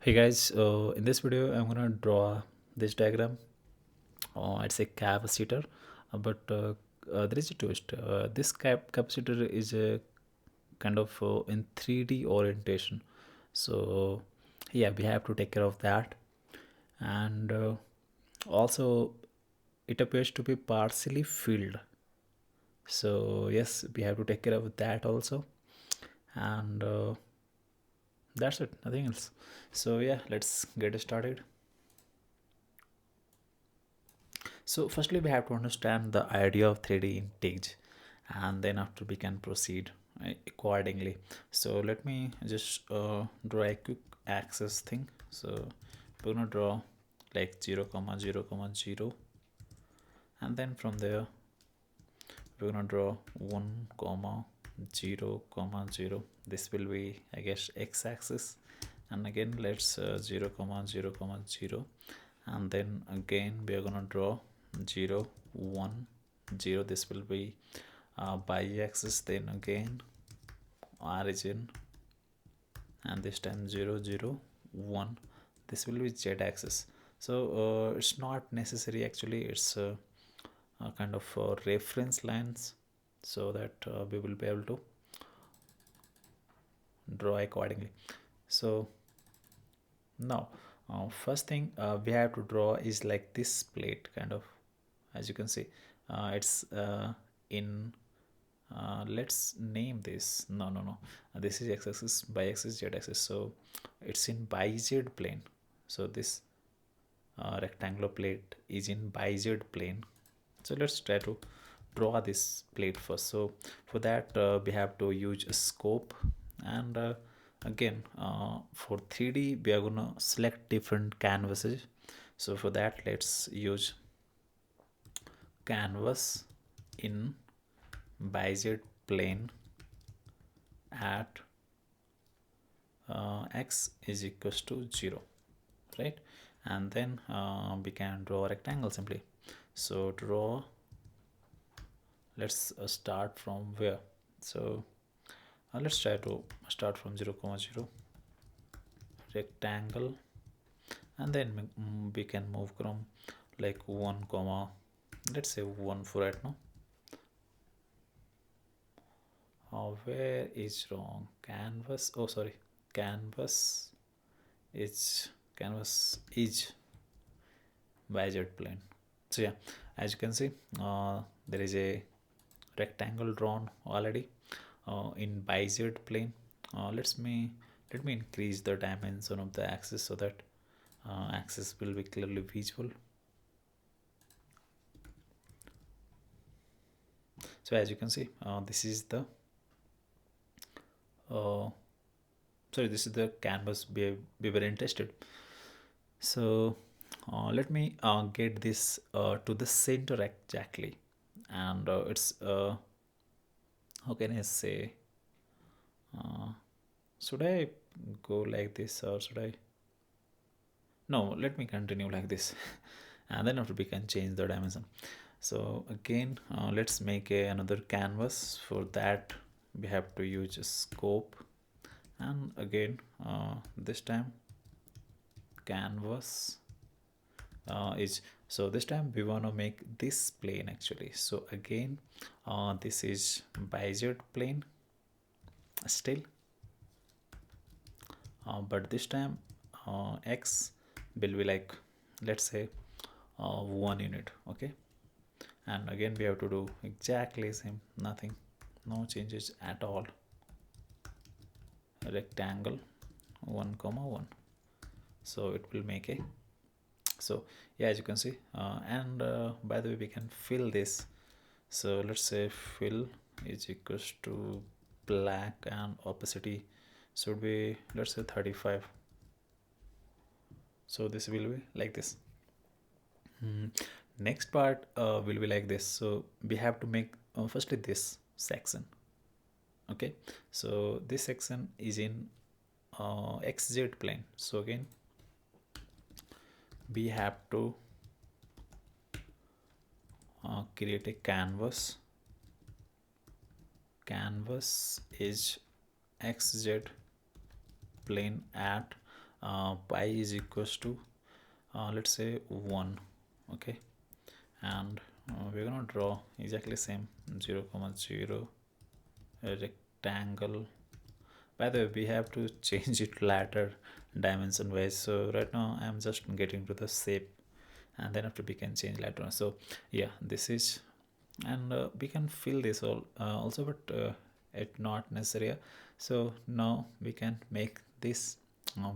Hey guys, in this video I'm gonna draw this diagram. It's a capacitor, but there is a twist. This capacitor is a kind of in 3D orientation. So yeah, we have to take care of that. And also it appears to be partially filled. So yes, we have to take care of that also. And that's it, nothing else. So yeah, let's get started. So firstly, we have to understand the idea of 3D in TikZ, and then after we can proceed accordingly. So let me just draw a quick axis thing. So we're gonna draw like 0 comma 0 comma 0, and then from there we're gonna draw 1 comma 0 comma 0. This will be, I guess, x-axis, and again let's 0 comma 0 comma 0, and then again we are gonna draw 0 1 0. This will be y-axis, then again origin, and this time 0 0 1. This will be z-axis. So it's not necessary, actually it's a kind of reference lines, so that we will be able to draw accordingly. So now first thing we have to draw is like this plate kind of. As you can see, it's in let's name this. No, this is x-axis, y-axis, z-axis, so it's in YZ plane. So this rectangular plate is in YZ plane. So let's try to draw this plate first. So for that we have to use a scope, and again for 3D we are gonna select different canvases. So for that let's use canvas in YZ plane at x is equals to 0, right? And then we can draw a rectangle simply. So draw, let's start from where? So let's try to start from 0 comma 0 rectangle, and then we can move from like 1 comma, let's say 1 for right now. Where is wrong? Canvas, oh sorry, canvas is YZ plane. So yeah, as you can see, there is a rectangle drawn already in YZ plane. Let me increase the dimension of the axis so that axis will be clearly visible. So as you can see, this is the this is the canvas we were interested. So let me get this to the center exactly, and it's how can I say, should I go like this, or should I, no, let me continue like this and then after we can change the dimension. So again let's make another canvas. For that we have to use a scope, and again this time canvas is, so this time we want to make this plane actually. So again this is YZ plane still, but this time x will be like, let's say 1 unit, okay? And again we have to do exactly same, nothing, no changes at all. Rectangle 1 comma 1, so it will make a, so yeah, as you can see, and by the way we can fill this. So let's say fill is equals to black, and opacity should be, let's say 35. So this will be like this. Next part will be like this. So we have to make firstly this section, okay? So this section is in XZ plane. So again we have to create a canvas. Canvas is XZ plane at pi is equals to let's say 1. Okay, and we're gonna draw exactly same 0 comma 0 a rectangle. By the way, we have to change it later dimension wise, so right now I'm just getting to the shape, and then after we can change later on. So yeah, this is, and we can fill this all also, but it not necessary. So now we can make this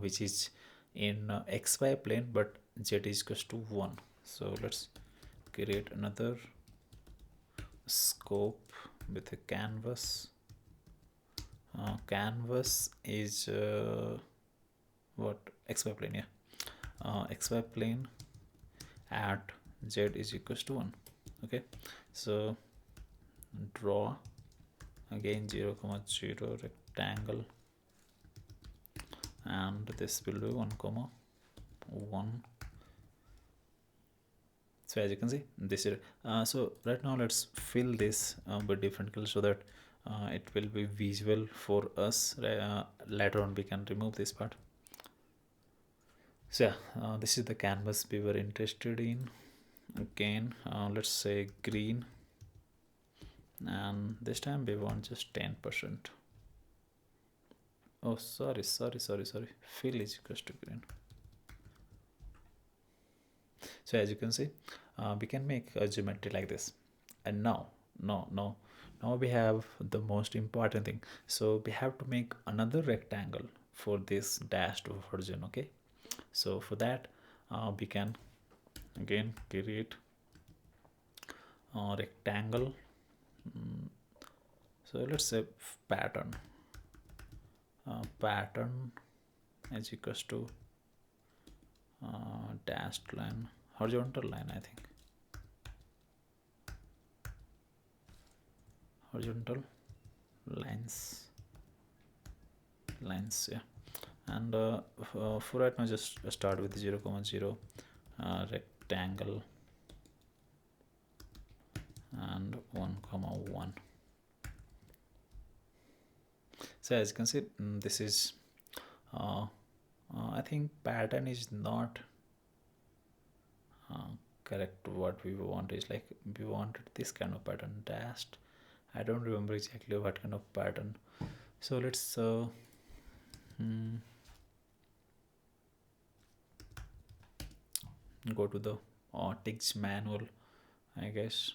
which is in xy plane, but z is equals to 1. So let's create another scope with a canvas. Canvas is what, xy plane, yeah. Xy plane at z is equals to 1. Okay, so draw again 0 comma 0 rectangle, and this will be 1 comma 1. So as you can see, this is so right now let's fill this with different colors so that it will be visual for us. Later on we can remove this part. So yeah, this is the canvas we were interested in. Again, let's say green, and this time we want just 10%. Oh, sorry. Fill is equals to green. So as you can see, we can make a geometry like this. And now, now we have the most important thing. So we have to make another rectangle for this dashed version. Okay, so for that we can again create a rectangle. So let's say pattern, pattern is equals to dashed line, horizontal line, I think, horizontal lines, yeah. And for right now just start with 0 comma 0 rectangle and 1 comma 1. So as you can see, this is I think pattern is not correct. What we want is like, we wanted this kind of pattern dashed. I don't remember exactly what kind of pattern. So let's go to the TikZ manual, I guess.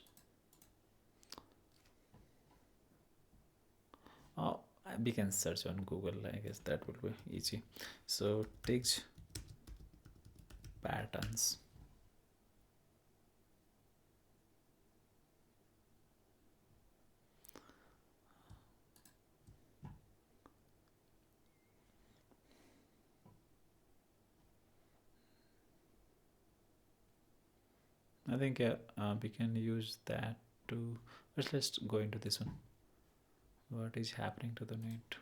We can search on Google, I guess that would be easy. So TikZ patterns. I think we can use that to, let's go into this one. What is happening to the net?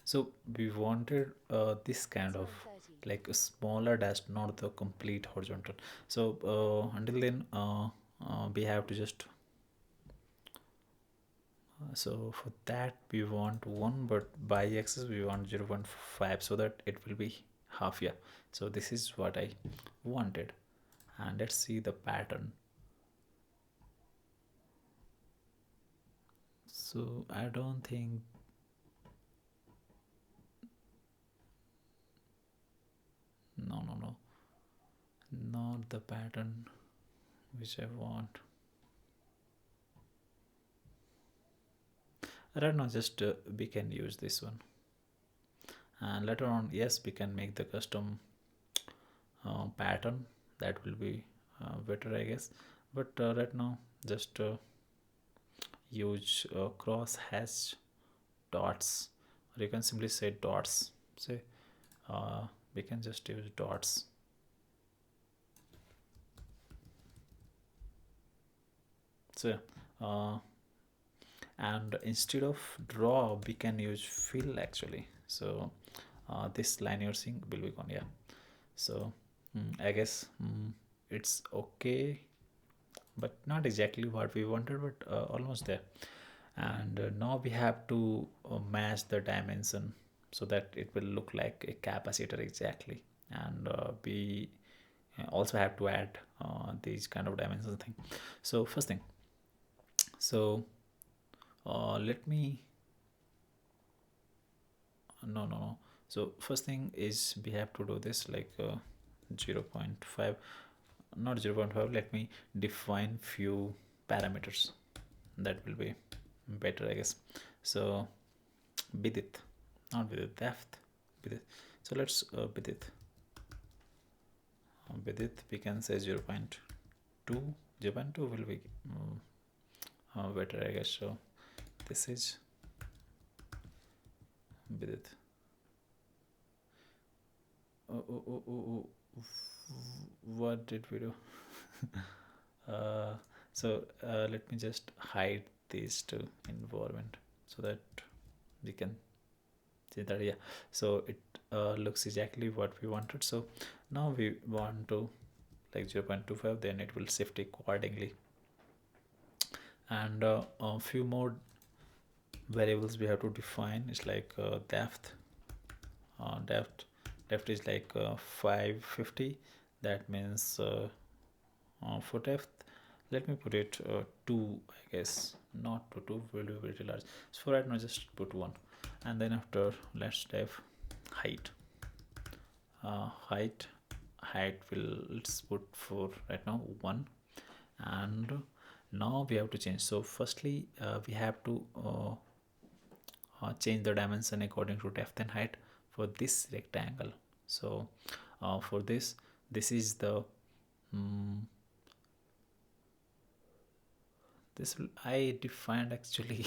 So we wanted this kind of like a smaller dash, not the complete horizontal. So until then we have to just so for that we want 1, but by axis we want 0.5, so that it will be half. Yeah, so this is what I wanted. And let's see the pattern. So I don't think, no, not the pattern which I want. Right now just we can use this one, and later on, yes, we can make the custom pattern. That will be better, I guess. But right now just use cross hash dots, or you can simply say dots. Say we can just use dots. So and instead of draw we can use fill actually. So this linear sync will be gone. Yeah, so I guess it's okay, but not exactly what we wanted, but almost there. And now we have to match the dimension so that it will look like a capacitor exactly. And we also have to add these kind of dimensions thing. So first thing, so let me no. So first thing is we have to do this like 0 0.5, not 0 0.5. Let me define few parameters. That will be better, I guess. So bidit, not bidit, depth, bidit. So let's bidit. Bidit we can say 0 0.2. 0 0.2 will be better, I guess. So this is bidit. Oh, what did we do? Let me just hide these two environment so that we can see that. Yeah, so it looks exactly what we wanted. So now we want to like 0 0.25, then it will shift accordingly. And a few more variables we have to define. It's like depth. Depth is like 550. That means for depth, let me put it 2, I guess. Not to 2 will be very large. So for right now just put 1. And then after let's have height. Height will, let's put for right now 1. And now we have to change. So firstly we have to change the dimension according to depth and height for this rectangle. So for this is the this will I defined actually.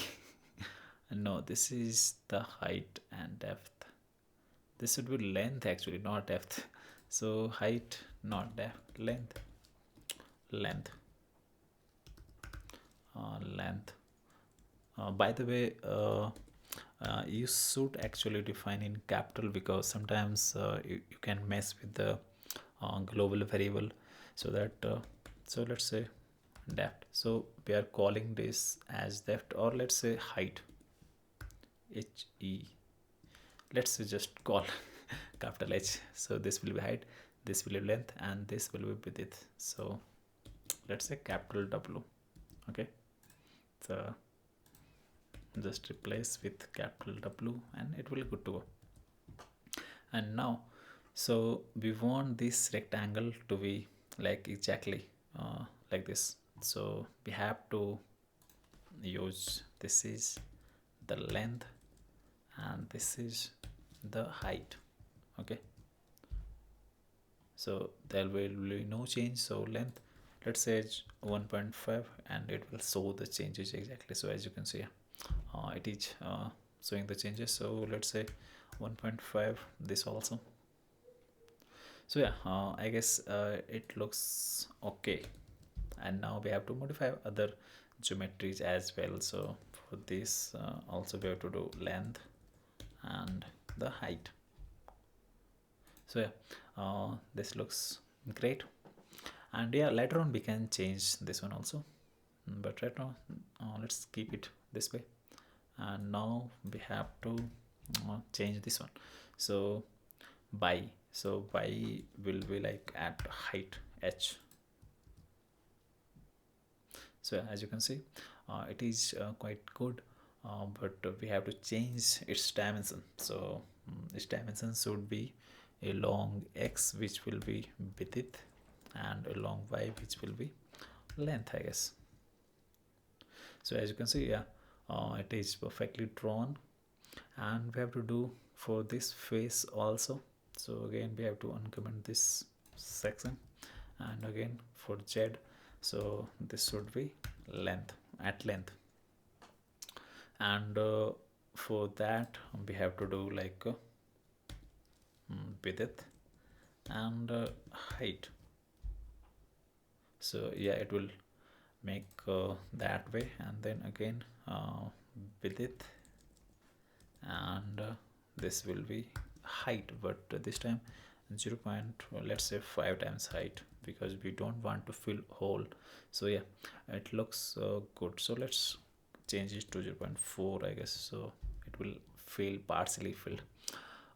No, this is the height and depth. This should be length actually, not depth. So height, not depth, length. Length. By the way, you should actually define in capital, because sometimes you can mess with the global variable. So that so let's say depth. So we are calling this as depth, or let's say height. HE. Let's just call capital H. So this will be height, this will be length, and this will be width. So let's say capital W. Okay. So just replace with capital W and it will be good to go. And now, so we want this rectangle to be like exactly like this. So we have to use, this is the length and this is the height. Okay, so there will be no change. So length, let's say 1.5, and it will show the changes exactly. So as you can see, it is showing the changes. So let's say 1.5, this also. So yeah, I guess it looks okay. And now we have to modify other geometries as well. So for this also we have to do length and the height. So yeah, this looks great. And yeah, later on we can change this one also, but right now let's keep it this way. And now we have to change this one. So by, so by will be like at height h. So as you can see, it is quite good, but we have to change its dimension. So its dimension should be a long x, which will be width, and a long y, which will be length, I guess. So as you can see, yeah, it is perfectly drawn. And we have to do for this face also. So again we have to uncomment this section, and again for z, so this should be length, at length. And for that we have to do like width and height. So yeah, it will make that way. And then again width, and this will be height, but this time 0. Let's say 5 times height, because we don't want to fill hole. So yeah, it looks good. So let's change it to 0.4, I guess, so it will fill partially filled.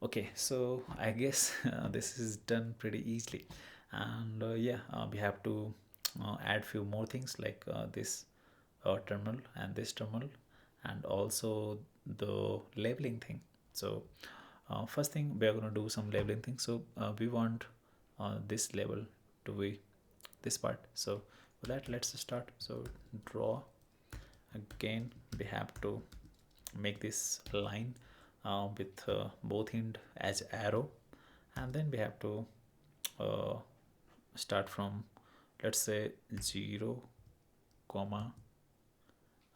Okay, so I guess this is done pretty easily. And yeah, we have to add few more things like this terminal and this terminal, and also the labeling thing. So first thing, we are going to do some labeling thing. So we want this label to be this part. So for that, let's start. So draw. Again, we have to make this line with both end as arrow, and then we have to uh, start from, let's say, 0 comma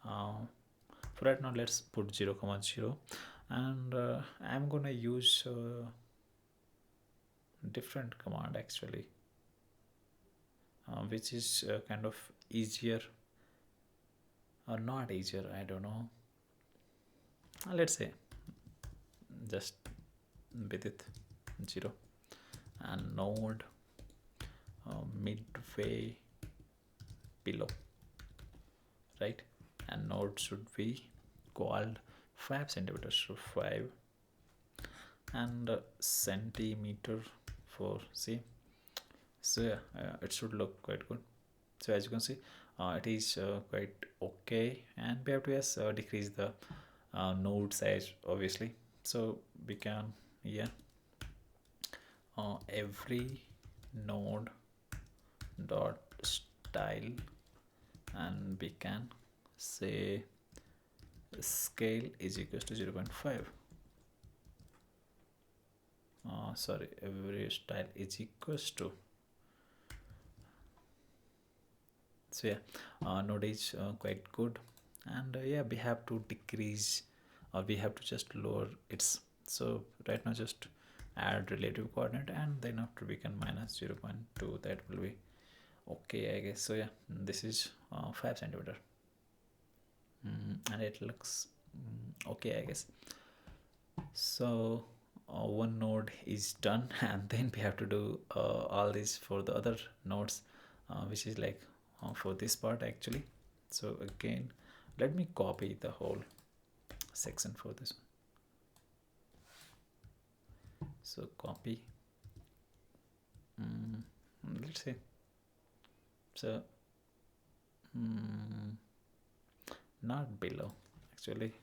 for right now let's put 0 comma 0. And I'm gonna use different command actually, which is kind of easier or not easier, I don't know. Let's say just with it 0 and node midway below, right? And node should be called 5 centimeters, so 5, and centimeter for C. So yeah, it should look quite good. So as you can see, it is quite okay, and we have to, yes, decrease the node size obviously. So we can, yeah, every node dot style, and we can say scale is equals to 0.5. Sorry, every style is equals to. So yeah, node is quite good, and yeah, we have to decrease, or we have to just lower its. So right now just add relative coordinate, and then after we can minus 0.2. That will be okay, I guess. So yeah, this is 5 centimeter, and it looks okay, I guess. So one node is done, and then we have to do all this for the other nodes, which is like for this part actually. So again, let me copy the whole section for this one. So copy, let's see. So not below actually,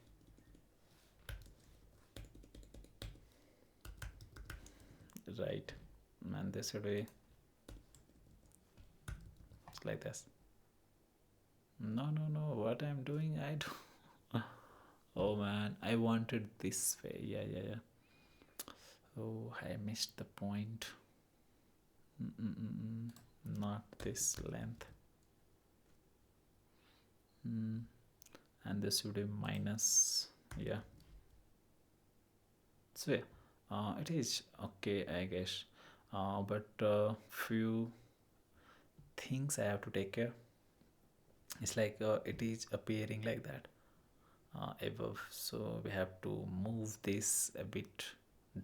right? And this should be like this. No, what I'm doing, I don't. Oh man, I wanted this way. Yeah. Oh, I missed the point. Not this length. And this should be minus. Yeah. So yeah, it is okay, I guess. But few things I have to take care. It's like it is appearing like that above, so we have to move this a bit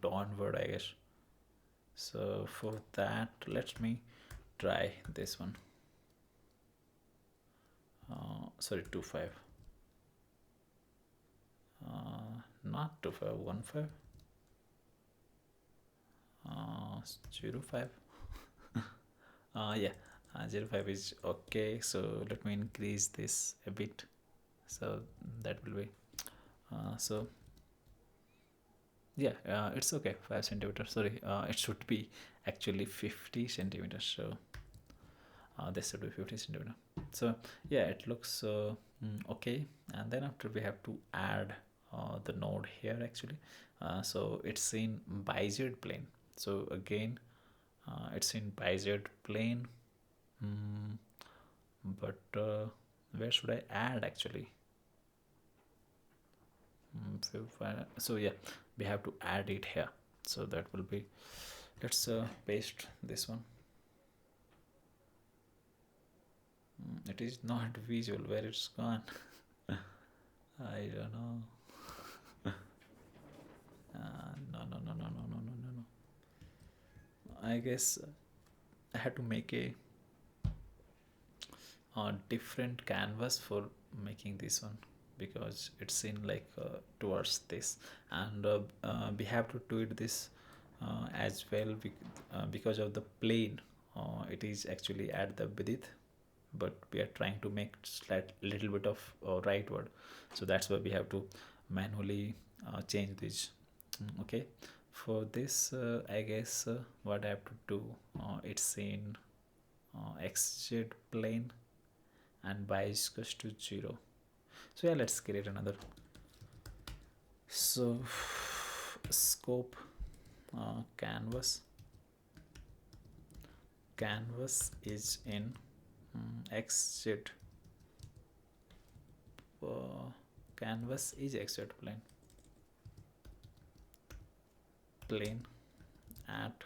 downward, I guess. So for that, let me try this one. Sorry, 2.5. Not 2.5, 1.5. 0.5. Yeah, 0.5 is okay. So let me increase this a bit. So that will be so yeah, it's okay. 5 centimeters. Sorry, it should be actually 50 centimeters. So this should be 50 centimeter. So yeah, it looks okay. And then after we have to add the node here actually. So it's in biz plane. So again, it's in biz plane. But where should I add actually? So yeah, we have to add it here. So that will be, let's paste this one. It is not visual. Where it's gone? I don't know. No. I guess I had to make a different canvas for making this one. because it's in like towards this, and we have to tweak this as well because of the plane. It is actually at the width, but we are trying to make slight little bit of rightward, so that's why we have to manually change this. Okay, for this I guess what I have to do, it's in xz plane and y is equals to 0. So yeah, let's create another. So scope, canvas is in xz, canvas is xz plane at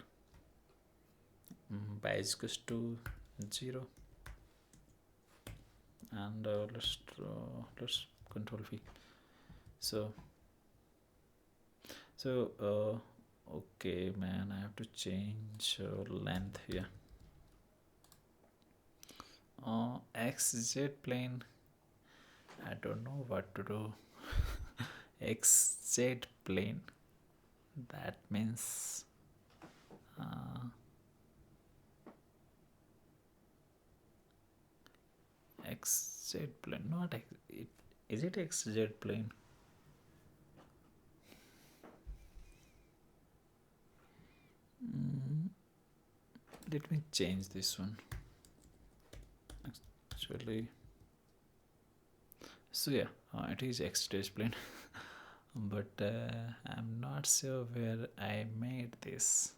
y is equals to 0, and let's control v. So okay man, I have to change length here. XZ plane, I don't know what to do. XZ plane, that means XZ plane, not is it XZ plane? Let me change this one actually. So yeah, it is XZ plane. But I'm not sure where I made this.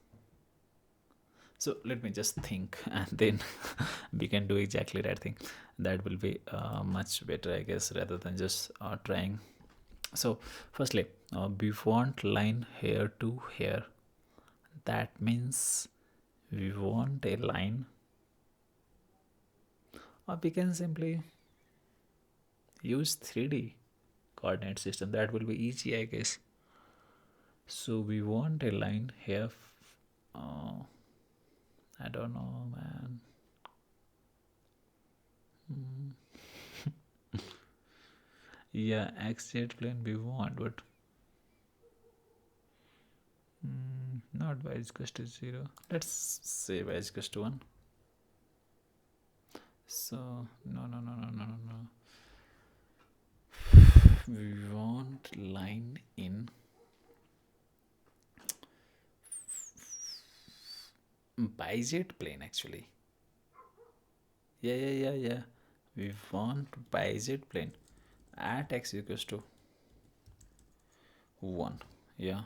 So let me just think, and then we can do exactly that thing. That will be much better, I guess, rather than just trying. So firstly, we want line here to here. That means we want a line, or we can simply use 3D coordinate system. That will be easy, I guess. So we want a line here. I don't know, man. Yeah, XZ plane we want, but not y is equals to 0. Let's say y is equals to 1. So no. We want line in BZ plane actually. Yeah. We want BZ plane at x equals to 1. Yeah.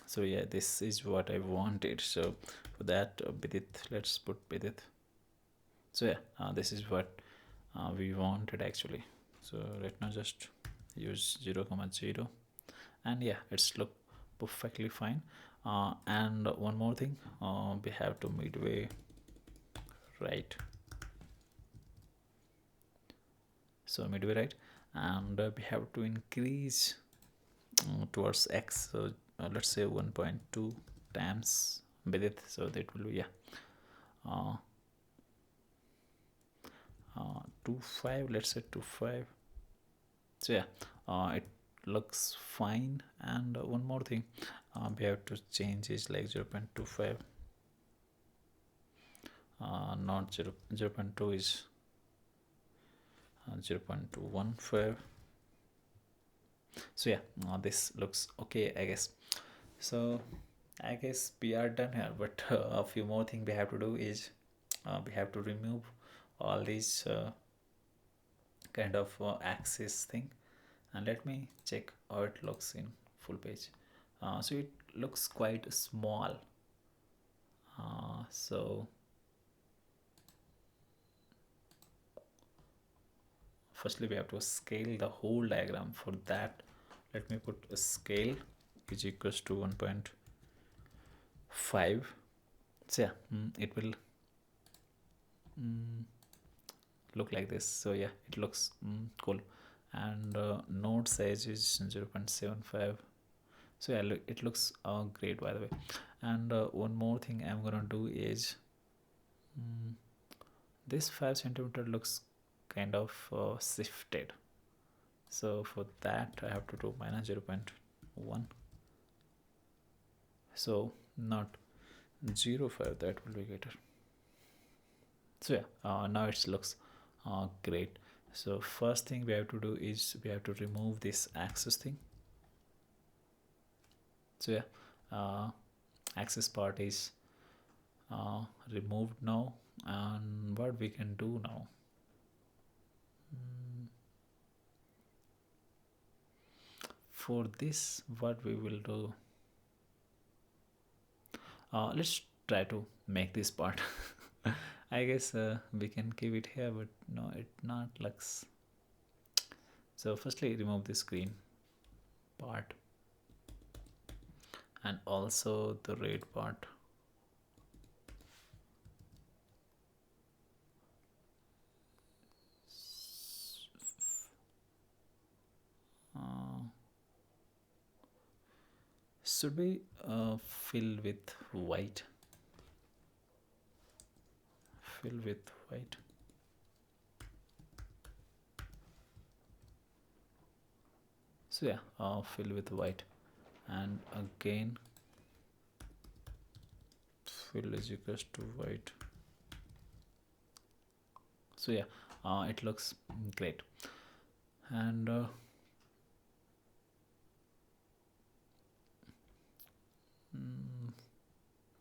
So yeah, this is what I wanted. So for that, width, let's put width. So yeah, this is what we wanted actually. So let now just use 0, 0, and yeah, it's look perfectly fine. And one more thing, we have to midway right. So midway right, and we have to increase towards x. So let's say 1.2 times width. So that will be yeah. 2.5, let's say 2.5. So yeah, it looks fine. And one more thing, we have to change is like 0.25, not 0.2 is 0.215. So yeah, this looks okay, I guess. So I guess we are done here, but a few more things we have to do is we have to remove all these kind of axis thing, and let me check how it looks in full page. So it looks quite small. So firstly we have to scale the whole diagram. For that, let me put a scale is equals to 1.5. So yeah, it will look like this. So yeah, it looks cool. And node size is 0.75. So yeah, look, it looks great, by the way. And one more thing I'm gonna do is this 5 centimeter looks kind of shifted. So for that I have to do minus 0.1, so not 0.5, that will be greater. So yeah, now it looks great. So first thing we have to do is we have to remove this axis thing. So yeah, axis part is removed now. And what we can do now, for this what we will do, let's try to make this part. I guess we can keep it here, but no, it not looks. So firstly remove the screen part and also the red part. Should we fill with white? Fill with white. So yeah, fill with white, and again fill is equals to white. So yeah, it looks great. And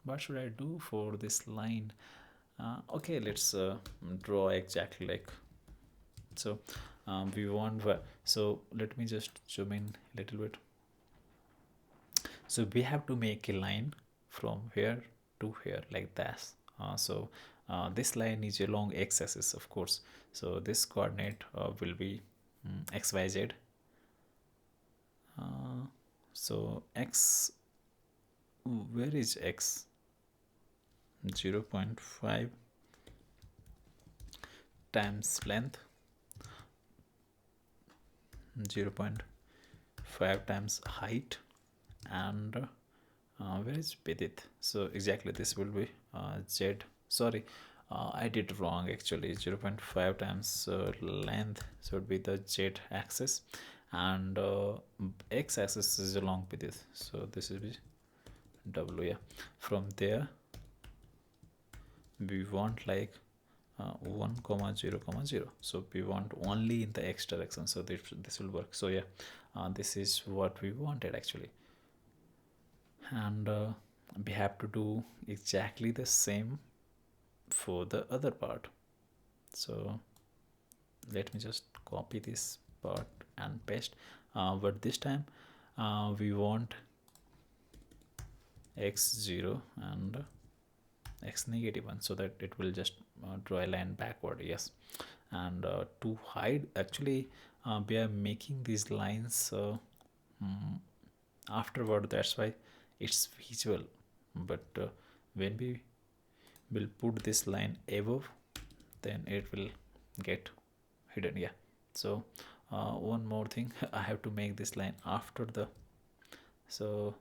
what should I do for this line? Okay, let's draw exactly like so. We want, so let me just zoom in a little bit. So we have to make a line from here to here like this. This line is along x-axis, of course. So this coordinate will be xyz. So x, where is x? 0.5 times length, 0.5 times height, and where is width? So exactly this will be z. Sorry, I did wrong actually. 0.5 times length, so it would be the z axis, and x axis is along with this. So this is w. Yeah, from there we want like 1 comma 0 comma 0, so we want only in the x direction, so this will work. So yeah, this is what we wanted actually. And we have to do exactly the same for the other part. So let me just copy this part and paste, but this time we want x0 and x negative 1, so that it will just draw a line backward. Yes, and to hide, actually we are making these lines afterward, that's why it's visual, but when we will put this line above, then it will get hidden. Yeah, so one more thing, I have to make this line after the, so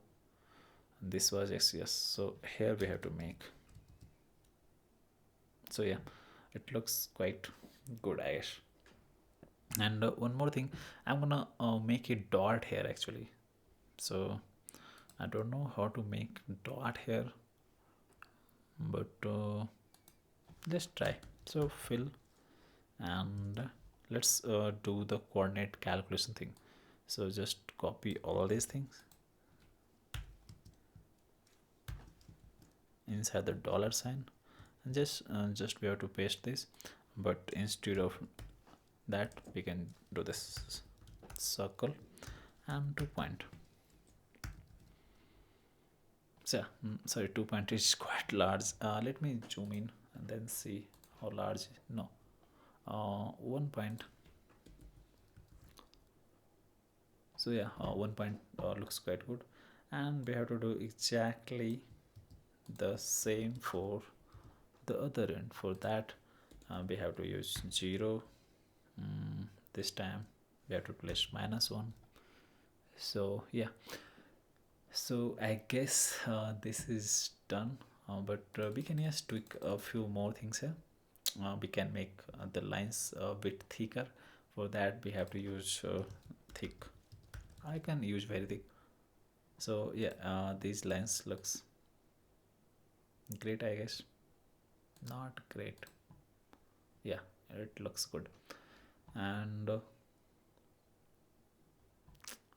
this was x, yes, so here we have to make. So yeah, it looks quite good, I guess. And one more thing, I'm gonna make a dot here actually. So I don't know how to make dot here, but let's try. So fill, and let's do the coordinate calculation thing. So just copy all these things inside the dollar sign, and just we have to paste this, but instead of that we can do this circle and 2 point. So yeah, sorry, 2 point is quite large. Let me zoom in and then see how large. No, 1 point. So yeah, 1 point looks quite good, and we have to do exactly the same for the other end. For that we have to use 0. This time we have to place -1. So yeah, so I guess this is done, but we can just tweak a few more things here. We can make the lines a bit thicker For that we have to use thick. I can use very thick. So yeah, these lines looks great, I guess. Not great. Yeah, it looks good. And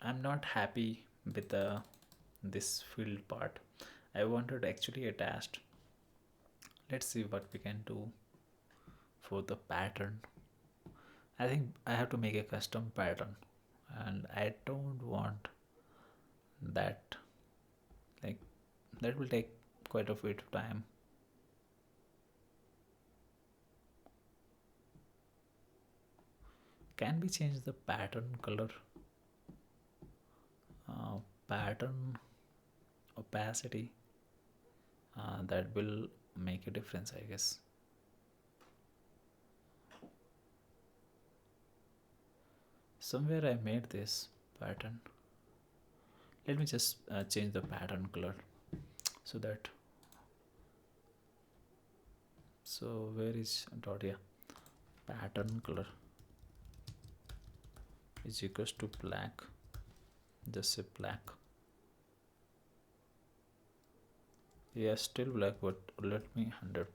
I'm not happy with this filled part. I wanted actually attached. Let's see what we can do for the pattern. I think I have to make a custom pattern, and I don't want that, like, that will take quite a bit of time. Can we change the pattern color? Pattern opacity, that will make a difference, I guess. Somewhere I made this pattern. Let me just change the pattern color so that, so where is dot? Yeah, pattern color is equals to black. Just say black. Yeah, still black, but let me 100%.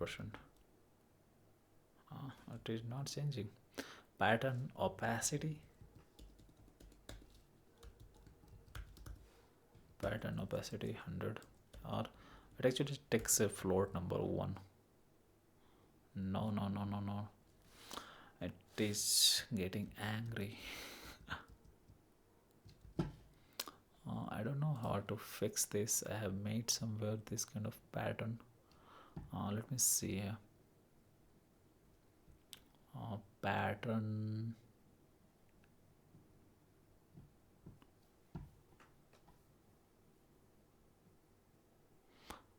It is not changing. Pattern opacity, pattern opacity 100, or it actually takes a float number 1. No, no, no, no, no. It is getting angry. I don't know how to fix this. I have made somewhere this kind of pattern. Let me see here. Pattern.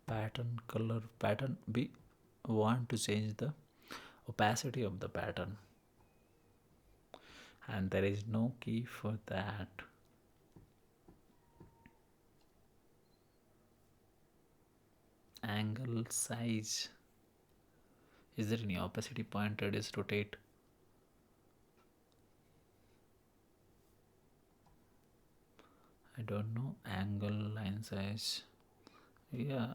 Pattern color. Pattern. We want to change the opacity of the pattern, and there is no key for that. Angle size. Is there any opacity point? Reduce rotate? I don't know. Angle line size. Yeah,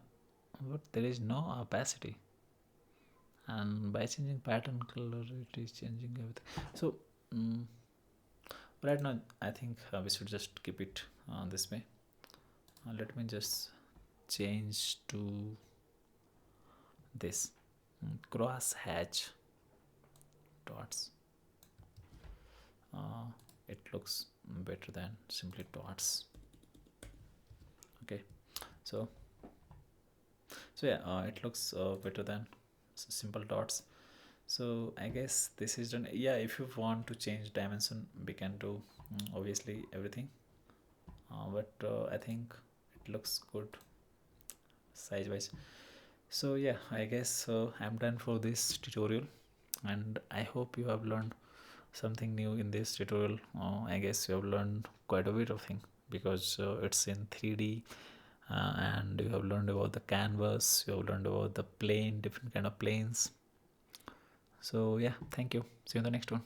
but there is no opacity. And by changing pattern color, it is changing everything. So right now I think we should just keep it this way. Let me just change to this cross hatch dots. It looks better than simply dots. Okay, so yeah, it looks better than simple dots. So I guess this is done. Yeah, if you want to change dimension, we can do obviously everything, but I think it looks good size wise. So yeah, I guess I'm done for this tutorial, and I hope you have learned something new in this tutorial. I guess you have learned quite a bit of thing, because it's in 3D, and you have learned about the canvas, you have learned about the plane, different kind of planes. So yeah, thank you. See you in the next one.